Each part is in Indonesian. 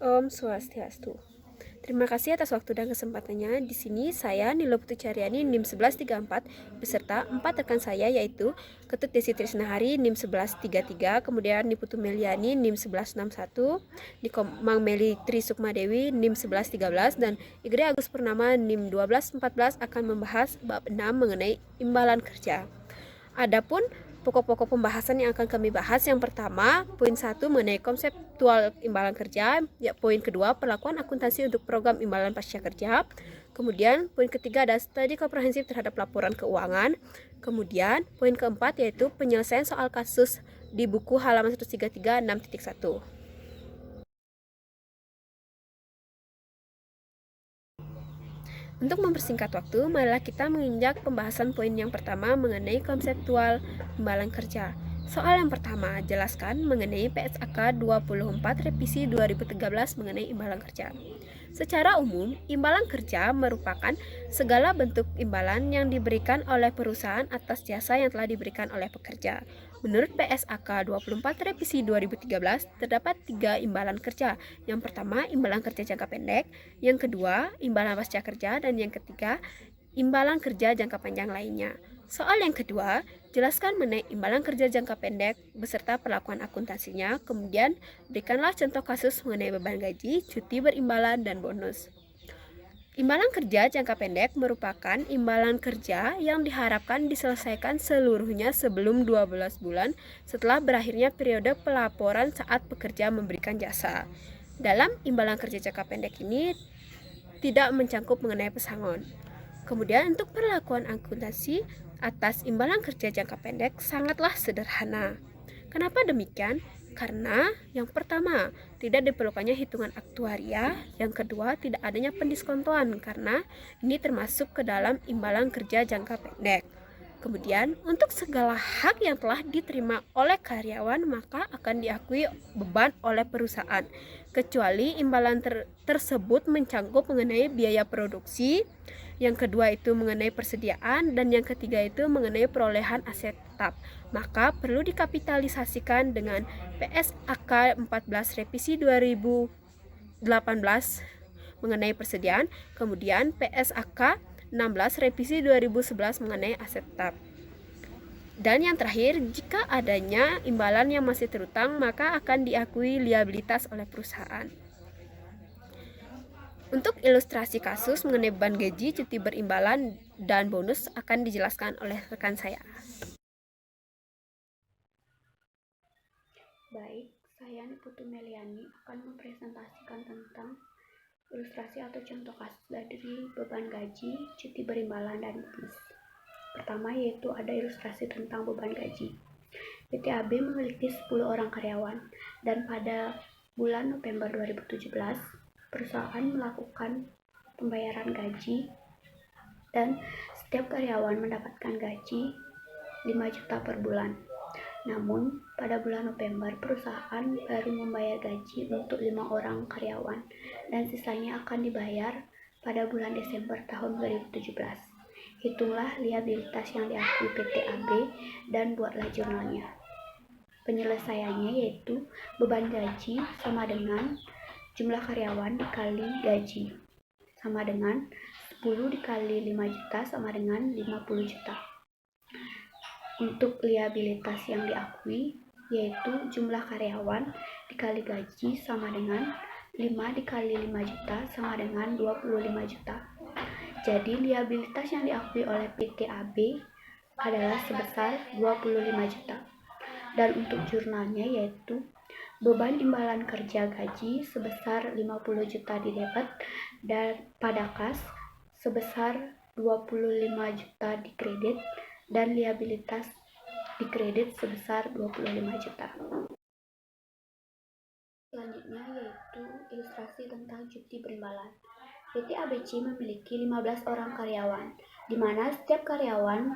Om Swastiastu. Terima kasih atas waktu dan kesempatannya. Di sini saya Nilo Putu Caryani NIM 1134 beserta 4 rekan saya yaitu Ketut Desi Trisnahari NIM 1133, kemudian Niputu Meliani NIM 1161, Nikomang Meli Tri Sukmadewi NIM 1113 dan Igri Agus Purnama NIM 1214 akan membahas bab 6 mengenai imbalan kerja. Adapun pokok-pokok pembahasan yang akan kami bahas, yang pertama, poin 1 mengenai konseptual imbalan kerja, ya, poin kedua, perlakuan akuntansi untuk program imbalan pasca kerja, kemudian poin ketiga ada studi komprehensif terhadap laporan keuangan, kemudian poin keempat yaitu penyelesaian soal kasus di buku halaman 133 6.1. Untuk mempersingkat waktu, marilah kita menginjak pembahasan poin yang pertama mengenai konseptual imbalan kerja. Soal yang pertama, jelaskan mengenai PSAK 24 Revisi 2013 mengenai imbalan kerja. Secara umum, imbalan kerja merupakan segala bentuk imbalan yang diberikan oleh perusahaan atas jasa yang telah diberikan oleh pekerja. Menurut PSAK 24 Revisi 2013, terdapat 3 imbalan kerja. Yang pertama, imbalan kerja jangka pendek, yang kedua, imbalan pasca kerja, dan yang ketiga, imbalan kerja jangka panjang lainnya. Soal yang kedua, jelaskan mengenai imbalan kerja jangka pendek beserta perlakuan akuntansinya, kemudian berikanlah contoh kasus mengenai beban gaji, cuti berimbalan, dan bonus. Imbalan kerja jangka pendek merupakan imbalan kerja yang diharapkan diselesaikan seluruhnya sebelum 12 bulan setelah berakhirnya periode pelaporan saat pekerja memberikan jasa. Dalam imbalan kerja jangka pendek ini tidak mencangkup mengenai pesangon. Kemudian untuk perlakuan akuntansi atas imbalan kerja jangka pendek sangatlah sederhana. Kenapa demikian? Karena yang pertama, tidak diperlukannya hitungan aktuaria, yang kedua, tidak adanya pendiskontoan karena ini termasuk ke dalam imbalan kerja jangka pendek. Kemudian, untuk segala hak yang telah diterima oleh karyawan maka akan diakui beban oleh perusahaan, kecuali imbalan tersebut mencangkup mengenai biaya produksi, yang kedua itu mengenai persediaan, dan yang ketiga itu mengenai perolehan aset tetap. Maka perlu dikapitalisasikan dengan PSAK 14 Revisi 2018 mengenai persediaan, kemudian PSAK 16 Revisi 2011 mengenai aset tetap. Dan yang terakhir, jika adanya imbalan yang masih terutang, maka akan diakui liabilitas oleh perusahaan. Untuk ilustrasi kasus mengenai beban gaji, cuti berimbalan, dan bonus akan dijelaskan oleh rekan saya. Baik, saya Niputu Meliani akan mempresentasikan tentang ilustrasi atau contoh kasus dari beban gaji, cuti berimbalan, dan bonus. Pertama yaitu ada ilustrasi tentang beban gaji. PT AB memiliki 10 orang karyawan dan pada bulan November 2017 perusahaan melakukan pembayaran gaji dan setiap karyawan mendapatkan gaji 5 juta per bulan. Namun, pada bulan November, perusahaan baru membayar gaji untuk 5 orang karyawan dan sisanya akan dibayar pada bulan Desember tahun 2017. Hitunglah liabilitas yang diakui PT AB dan buatlah jurnalnya. Penyelesaiannya yaitu beban gaji sama dengan jumlah karyawan dikali gaji, sama dengan 10 dikali 5 juta sama dengan 50 juta. Untuk liabilitas yang diakui yaitu jumlah karyawan dikali gaji sama dengan 5 dikali 5 juta sama dengan 25 juta. Jadi liabilitas yang diakui oleh PT AB adalah sebesar 25 juta. Dan untuk jurnalnya yaitu beban imbalan kerja gaji sebesar 50 juta didebit dan pada kas sebesar 25 juta dikredit dan liabilitas dikredit sebesar 25 juta. Selanjutnya yaitu ilustrasi tentang cuti berimbalan. PT ABC memiliki 15 orang karyawan, di mana setiap karyawan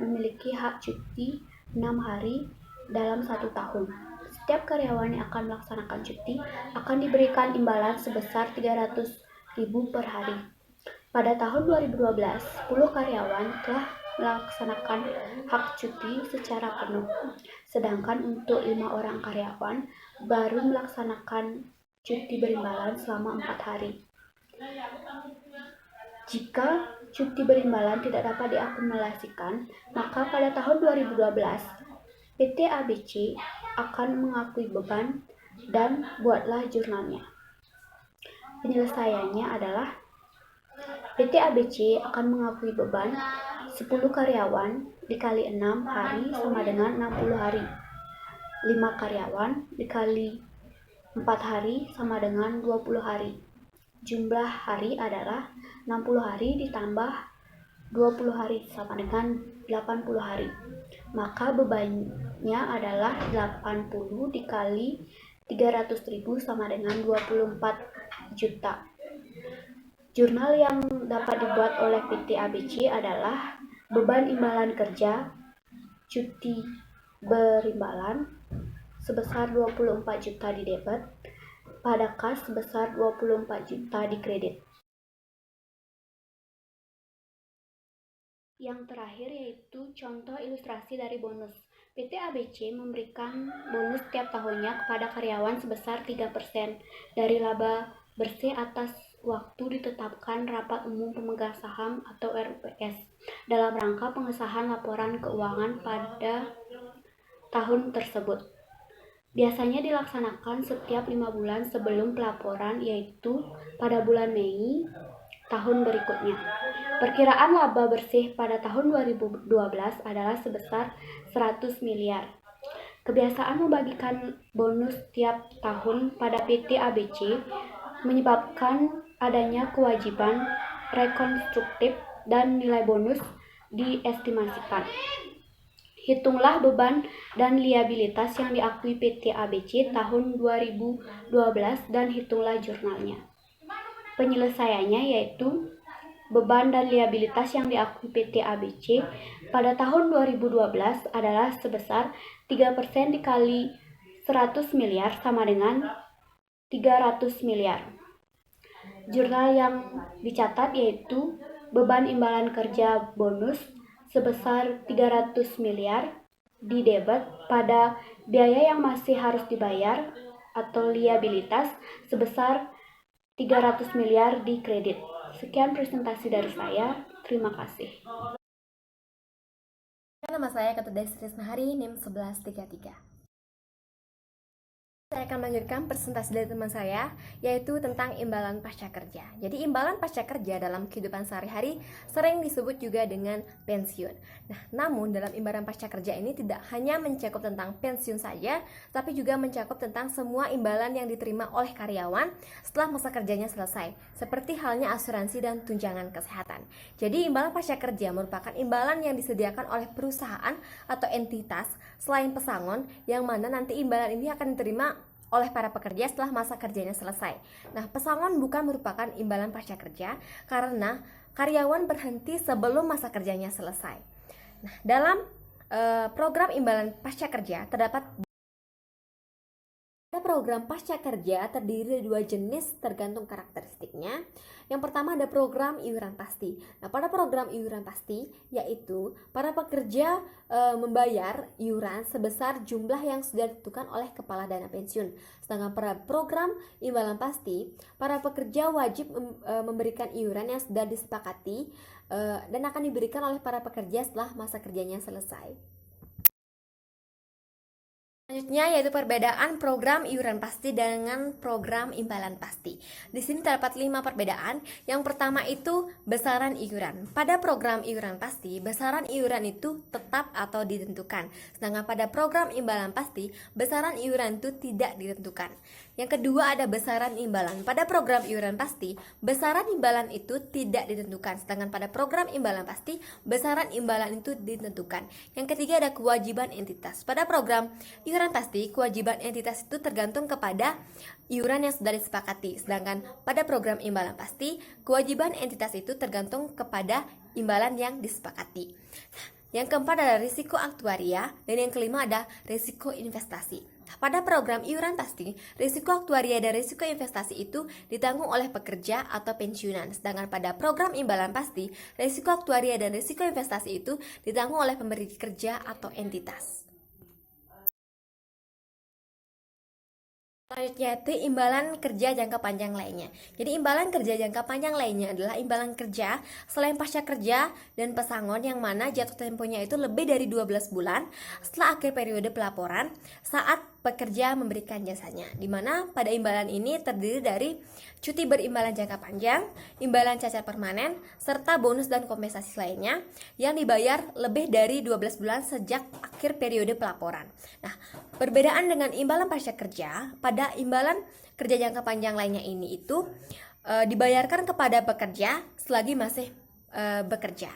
memiliki hak cuti 6 hari dalam 1 tahun. Setiap karyawan yang akan melaksanakan cuti akan diberikan imbalan sebesar 300.000 per hari. Pada tahun 2012, 10 karyawan telah melaksanakan hak cuti secara penuh, sedangkan untuk 5 orang karyawan baru melaksanakan cuti berimbalan selama 4 hari. Jika cuti berimbalan tidak dapat diakumulasikan, maka pada tahun 2012 PT ABC akan mengakui beban dan buatlah jurnalnya. Penyelesaiannya adalah PT ABC akan mengakui beban 10 karyawan dikali 6 hari sama dengan 60 hari. 5 karyawan dikali 4 hari sama dengan 20 hari. Jumlah hari adalah 60 hari ditambah 20 hari sama dengan 80 hari. Maka bebannya adalah 80 dikali 300.000 sama dengan 24 juta. Jurnal yang dapat dibuat oleh PT ABC adalah beban imbalan kerja cuti berimbalan sebesar 24 juta di debit, pada kas sebesar 24 juta di kredit. Yang terakhir yaitu contoh ilustrasi dari bonus. PT ABC memberikan bonus tiap tahunnya kepada karyawan sebesar 3% dari laba bersih atas waktu ditetapkan Rapat Umum Pemegang Saham atau RUPS dalam rangka pengesahan laporan keuangan pada tahun tersebut. Biasanya dilaksanakan setiap 5 bulan sebelum pelaporan, yaitu pada bulan Mei tahun berikutnya. Perkiraan laba bersih pada tahun 2012 adalah sebesar 100 miliar. Kebiasaan membagikan bonus tiap tahun pada PT ABC menyebabkan adanya kewajiban rekonstruktif dan nilai bonus diestimasikan. Hitunglah beban dan liabilitas yang diakui PT ABC tahun 2012 dan hitunglah jurnalnya. Penyelesaiannya yaitu beban dan liabilitas yang diakui PT ABC pada tahun 2012 adalah sebesar 3% dikali 100 miliar sama dengan 300 miliar. Jurnal yang dicatat yaitu beban imbalan kerja bonus sebesar 300 miliar di debit pada biaya yang masih harus dibayar atau liabilitas sebesar 300 miliar di kredit. Sekian presentasi dari saya. Terima kasih. Nama saya Ketut Destri Nahari, NIM 1133. Saya akan melanjutkan presentasi dari teman saya, yaitu tentang imbalan pasca kerja. Jadi imbalan pasca kerja dalam kehidupan sehari-hari sering disebut juga dengan pensiun. Nah, namun dalam imbalan pasca kerja ini tidak hanya mencakup tentang pensiun saja, tapi juga mencakup tentang semua imbalan yang diterima oleh karyawan setelah masa kerjanya selesai, seperti halnya asuransi dan tunjangan kesehatan. Jadi imbalan pasca kerja merupakan imbalan yang disediakan oleh perusahaan atau entitas selain pesangon, yang mana nanti imbalan ini akan diterima oleh para pekerja setelah masa kerjanya selesai. Nah, pesangon bukan merupakan imbalan pasca kerja karena karyawan berhenti sebelum masa kerjanya selesai. Nah, dalam program imbalan pasca kerja terdapat program pasca kerja terdiri dari 2 jenis tergantung karakteristiknya. Yang pertama ada program iuran pasti. Nah, pada program iuran pasti yaitu para pekerja membayar iuran sebesar jumlah yang sudah ditentukan oleh kepala dana pensiun. Sedangkan pada program imbalan pasti, para pekerja wajib memberikan iuran yang sudah disepakati dan akan diberikan oleh para pekerja setelah masa kerjanya selesai. Selanjutnya yaitu perbedaan program iuran pasti dengan program imbalan pasti. Di sini terdapat 5 perbedaan. Yang pertama itu besaran iuran. Pada program iuran pasti, besaran iuran itu tetap atau ditentukan. Sedangkan pada program imbalan pasti, besaran iuran itu tidak ditentukan. Yang kedua ada besaran imbalan. Pada program iuran pasti, besaran imbalan itu tidak ditentukan. Sedangkan pada program imbalan pasti, besaran imbalan itu ditentukan. Yang ketiga ada kewajiban entitas. Pada program iuran pasti, kewajiban entitas itu tergantung kepada iuran yang sudah disepakati. Sedangkan pada program imbalan pasti, kewajiban entitas itu tergantung kepada imbalan yang disepakati. Yang keempat adalah risiko aktuaria, dan yang kelima ada risiko investasi. Pada program iuran pasti, risiko aktuaria dan risiko investasi itu ditanggung oleh pekerja atau pensiunan. Sedangkan pada program imbalan pasti, risiko aktuaria dan risiko investasi itu ditanggung oleh pemberi kerja atau entitas. Selanjutnya itu imbalan kerja jangka panjang lainnya. Jadi imbalan kerja jangka panjang lainnya adalah imbalan kerja selain pasca kerja dan pesangon yang mana jatuh temponya itu lebih dari 12 bulan setelah akhir periode pelaporan saat pekerja memberikan jasanya. Dimana pada imbalan ini terdiri dari cuti berimbalan jangka panjang, imbalan cacat permanen, serta bonus dan kompensasi lainnya yang dibayar lebih dari 12 bulan sejak akhir periode pelaporan. Nah, perbedaan dengan imbalan pasca kerja, pada imbalan kerja jangka panjang lainnya ini itu dibayarkan kepada pekerja selagi masih bekerja.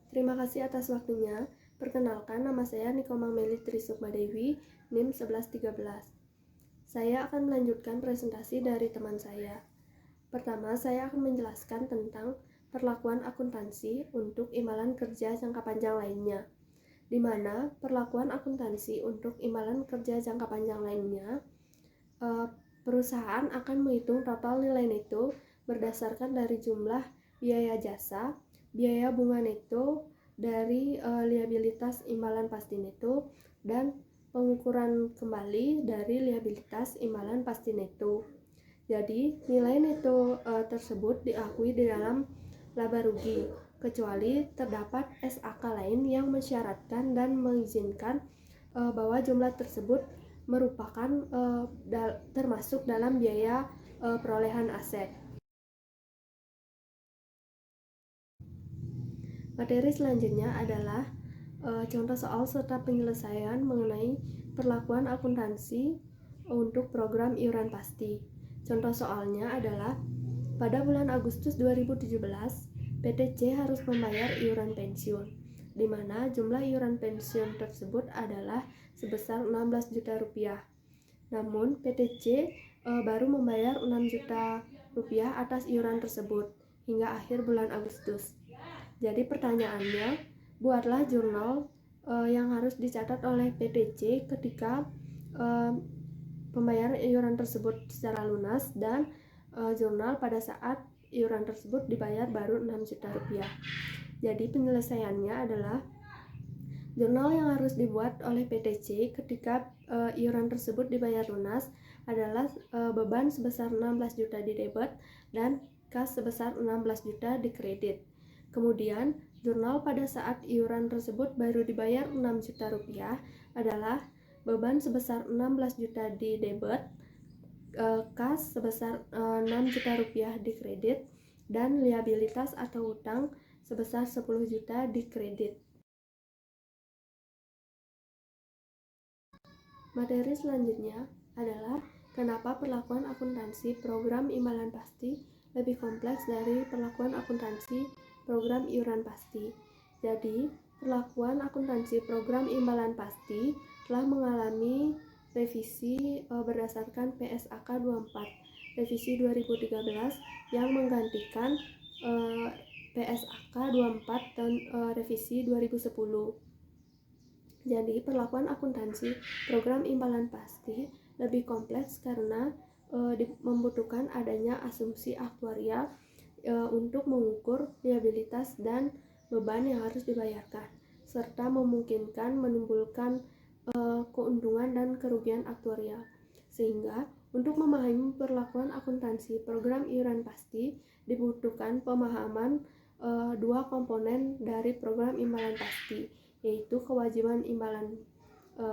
Terima kasih atas waktunya. Perkenalkan, nama saya Nikoma Meli Trisukma Dewi, NIM 1113. Saya akan melanjutkan presentasi dari teman saya. Pertama, saya akan menjelaskan tentang perlakuan akuntansi untuk imbalan kerja jangka panjang lainnya, di mana perlakuan akuntansi untuk imbalan kerja jangka panjang lainnya, perusahaan akan menghitung total nilai neto berdasarkan dari jumlah biaya jasa, biaya bunga neto, dari liabilitas imbalan pasti neto, dan pengukuran kembali dari liabilitas imbalan pasti neto. Jadi, nilai neto tersebut diakui di dalam laba rugi, kecuali terdapat SAK lain yang mensyaratkan dan mengizinkan bahwa jumlah tersebut merupakan termasuk dalam biaya perolehan aset. Materi selanjutnya adalah contoh soal serta penyelesaian mengenai perlakuan akuntansi untuk program iuran pasti. Contoh soalnya adalah pada bulan Agustus 2017, PTC harus membayar iuran pensiun, di mana jumlah iuran pensiun tersebut adalah sebesar 16 juta rupiah. Namun PTC baru membayar 6 juta rupiah atas iuran tersebut hingga akhir bulan Agustus. Jadi pertanyaannya, buatlah jurnal yang harus dicatat oleh PTC ketika pembayaran iuran tersebut secara lunas dan jurnal pada saat iuran tersebut dibayar baru 6 juta rupiah. Jadi penyelesaiannya adalah jurnal yang harus dibuat oleh PTC ketika iuran tersebut dibayar lunas adalah beban sebesar 16 juta di debit dan kas sebesar 16 juta di kredit. Kemudian, jurnal pada saat iuran tersebut baru dibayar 6 juta rupiah adalah beban sebesar 16 juta di debit, kas sebesar 6 juta rupiah di kredit, dan liabilitas atau utang sebesar 10 juta di kredit. Materi selanjutnya adalah kenapa perlakuan akuntansi program imbalan pasti lebih kompleks dari perlakuan akuntansi program iuran pasti. Jadi, perlakuan akuntansi program imbalan pasti telah mengalami revisi berdasarkan PSAK 24 revisi 2013 yang menggantikan PSAK 24 dan revisi 2010. Jadi, perlakuan akuntansi program imbalan pasti lebih kompleks karena membutuhkan adanya asumsi aktuarial untuk mengukur liabilitas dan beban yang harus dibayarkan, serta memungkinkan menimbulkan keuntungan dan kerugian aktuarial. Sehingga, untuk memahami perlakuan akuntansi program iuran pasti, dibutuhkan pemahaman dua komponen dari program imbalan pasti, yaitu kewajiban imbalan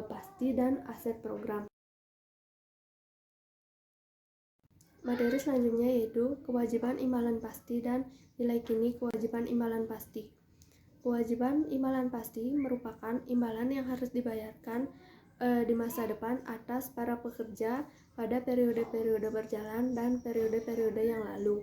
pasti dan aset program. Materi selanjutnya yaitu kewajiban imbalan pasti dan nilai kini kewajiban imbalan pasti. Kewajiban imbalan pasti merupakan imbalan yang harus dibayarkan di masa depan atas para pekerja pada periode-periode berjalan dan periode-periode yang lalu.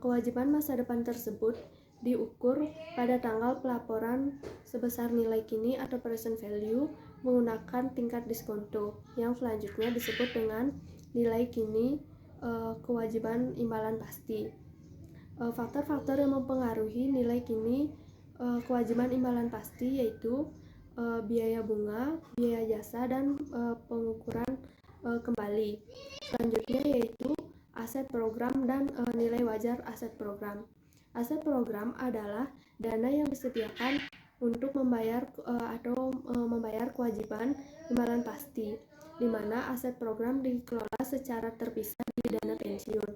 Kewajiban masa depan tersebut diukur pada tanggal pelaporan sebesar nilai kini atau present value menggunakan tingkat diskonto yang selanjutnya disebut dengan nilai kini kewajiban imbalan pasti. Faktor-faktor yang mempengaruhi nilai kini kewajiban imbalan pasti yaitu biaya bunga, biaya jasa, dan pengukuran kembali. Selanjutnya yaitu aset program dan nilai wajar aset program. Aset program adalah dana yang disediakan untuk membayar membayar kewajiban imbalan pasti, di mana aset program dikelola secara terpisah di dana pensiun.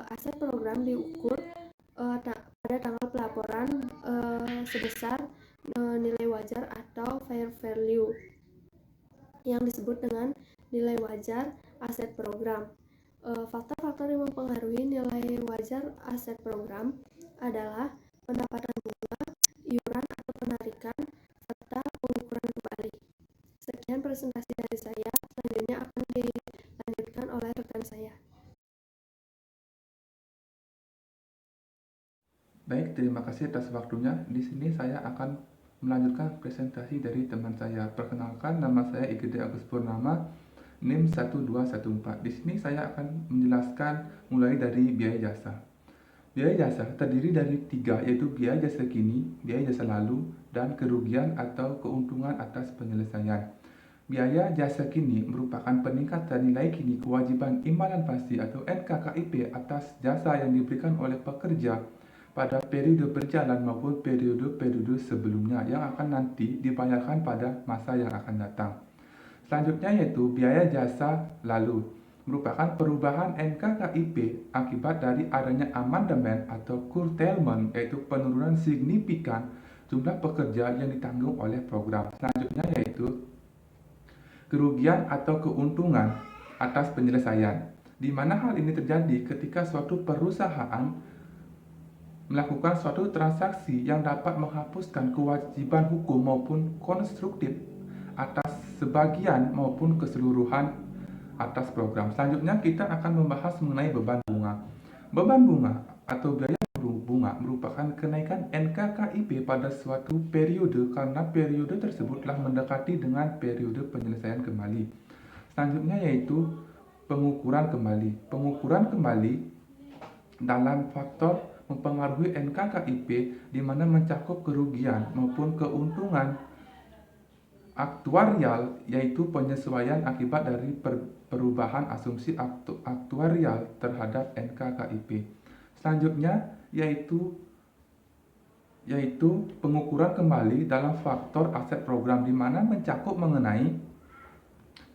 Aset program diukur pada tanggal pelaporan sebesar nilai wajar atau fair value yang disebut dengan nilai wajar aset program. Faktor-faktor yang mempengaruhi nilai wajar aset program adalah pendapatan bunga, iuran atau penarikan, serta pengukuran kembali. Sekian presentasi dari saya, selanjutnya akan dilanjutkan oleh rekan saya. Baik, terima kasih atas waktunya. Di sini saya akan melanjutkan presentasi dari teman saya. Perkenalkan, nama saya IGD Agus Purnama, NIM 1214. Di sini saya akan menjelaskan mulai dari biaya jasa. Biaya jasa terdiri dari 3, yaitu biaya jasa kini, biaya jasa lalu, dan kerugian atau keuntungan atas penyelesaian. Biaya jasa kini merupakan peningkatan nilai kini kewajiban imbalan pasti atau NKKIP atas jasa yang diberikan oleh pekerja pada periode berjalan maupun periode sebelumnya yang akan nanti dibayarkan pada masa yang akan datang. Selanjutnya yaitu biaya jasa lalu, merupakan perubahan NKKIP akibat dari adanya amandemen atau curtailment, yaitu penurunan signifikan jumlah pekerja yang ditanggung oleh program. Selanjutnya yaitu kerugian atau keuntungan atas penyelesaian, di mana hal ini terjadi ketika suatu perusahaan melakukan suatu transaksi yang dapat menghapuskan kewajiban hukum maupun konstruktif atas sebagian maupun keseluruhan atas program. Selanjutnya kita akan membahas mengenai beban bunga. Beban bunga atau biaya bunga merupakan kenaikan NKKIP pada suatu periode karena periode tersebut telah mendekati dengan periode penyelesaian kembali. Selanjutnya yaitu pengukuran kembali. Pengukuran kembali dalam faktor mempengaruhi NKKIP di mana mencakup kerugian maupun keuntungan aktuarial, yaitu penyesuaian akibat dari perubahan asumsi aktuarial terhadap NKKIP. Selanjutnya yaitu pengukuran kembali dalam faktor aset program di mana mencakup mengenai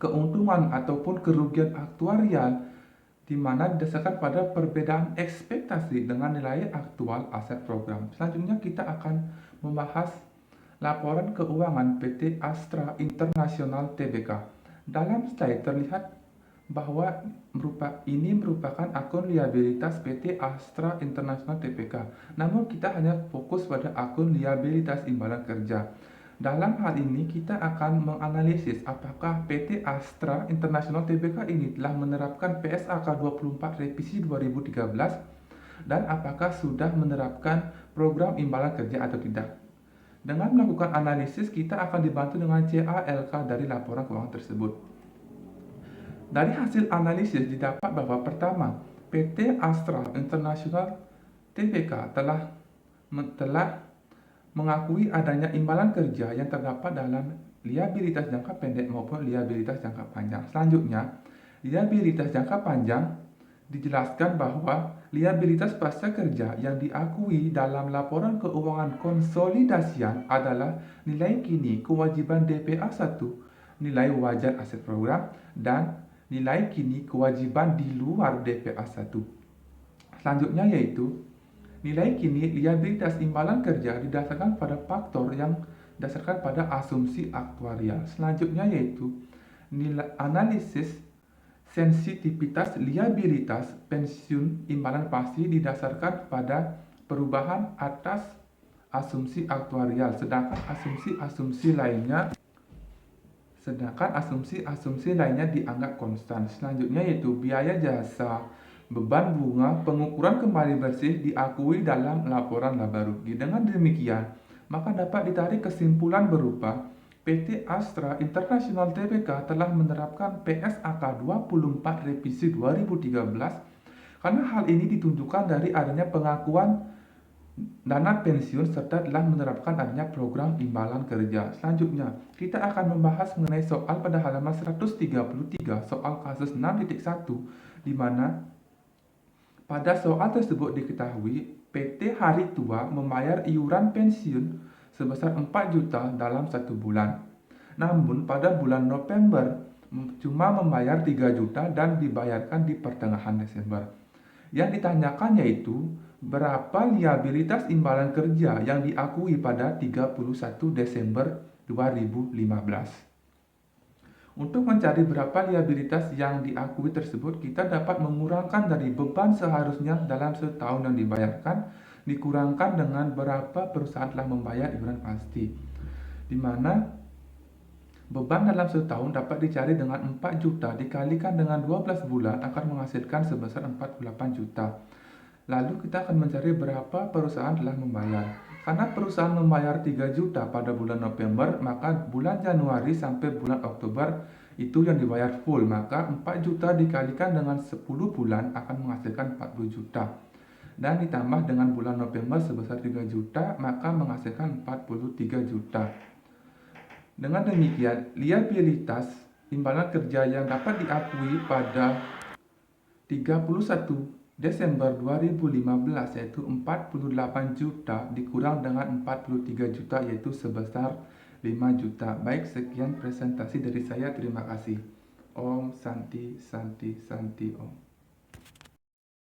keuntungan ataupun kerugian aktuarial di mana didasarkan pada perbedaan ekspektasi dengan nilai aktual aset program. Selanjutnya kita akan membahas laporan keuangan PT Astra International Tbk. Dalam slide terlihat bahwa ini merupakan akun liabilitas PT Astra International Tbk. Namun kita hanya fokus pada akun liabilitas imbalan kerja. Dalam hal ini kita akan menganalisis apakah PT Astra International Tbk ini telah menerapkan PSAK 24 revisi 2013 dan apakah sudah menerapkan program imbalan kerja atau tidak. Dengan melakukan analisis, kita akan dibantu dengan CALK dari laporan keuangan tersebut. Dari hasil analisis didapat bahwa pertama, PT Astra International Tbk telah mengakui adanya imbalan kerja yang terdapat dalam liabilitas jangka pendek maupun liabilitas jangka panjang. Selanjutnya, liabilitas jangka panjang dijelaskan bahwa liabilitas pasca kerja yang diakui dalam laporan keuangan konsolidasian adalah nilai kini kewajiban DPA 1, nilai wajar aset program, dan nilai kini kewajiban di luar DPA 1. Selanjutnya yaitu nilai kini liabilitas imbalan kerja didasarkan pada faktor yang didasarkan pada asumsi aktuarial. Selanjutnya yaitu nilai analisis sensitivitas liabilitas pensiun imbalan pasti didasarkan pada perubahan atas asumsi aktuarial, sedangkan asumsi-asumsi lainnya dianggap konstan. Selanjutnya yaitu biaya jasa, beban bunga, pengukuran kembali bersih diakui dalam laporan laba rugi. Dengan demikian, maka dapat ditarik kesimpulan berupa PT Astra International Tbk telah menerapkan PSAK 24 revisi 2013 karena hal ini ditunjukkan dari adanya pengakuan dana pensiun serta telah menerapkan adanya program imbalan kerja. Selanjutnya, kita akan membahas mengenai soal pada halaman 133 soal kasus 6.1 di mana pada soal tersebut diketahui PT Hari Tua membayar iuran pensiun sebesar 4 juta dalam 1 bulan. Namun pada bulan November cuma membayar 3 juta dan dibayarkan di pertengahan Desember. Yang ditanyakan yaitu berapa liabilitas imbalan kerja yang diakui pada 31 Desember 2015. Untuk mencari berapa liabilitas yang diakui tersebut, kita dapat mengurangkan dari beban seharusnya dalam setahun yang dibayarkan, dikurangkan dengan berapa perusahaan telah membayar iuran pasti. Di mana beban dalam setahun dapat dicari dengan 4 juta dikalikan dengan 12 bulan akan menghasilkan sebesar 48 juta. Lalu kita akan mencari berapa perusahaan telah membayar. Karena perusahaan membayar 3 juta pada bulan November, maka bulan Januari sampai bulan Oktober itu yang dibayar full. Maka 4 juta dikalikan dengan 10 bulan akan menghasilkan 40 juta. Dan ditambah dengan bulan November sebesar 3 juta, maka menghasilkan 43 juta. Dengan demikian, liabilitas imbalan kerja yang dapat diakui pada 31 Desember 2015 yaitu 48 juta dikurang dengan 43 juta yaitu sebesar 5 juta. Baik, sekian presentasi dari saya. Terima kasih. Om Santi Santi Santi Om.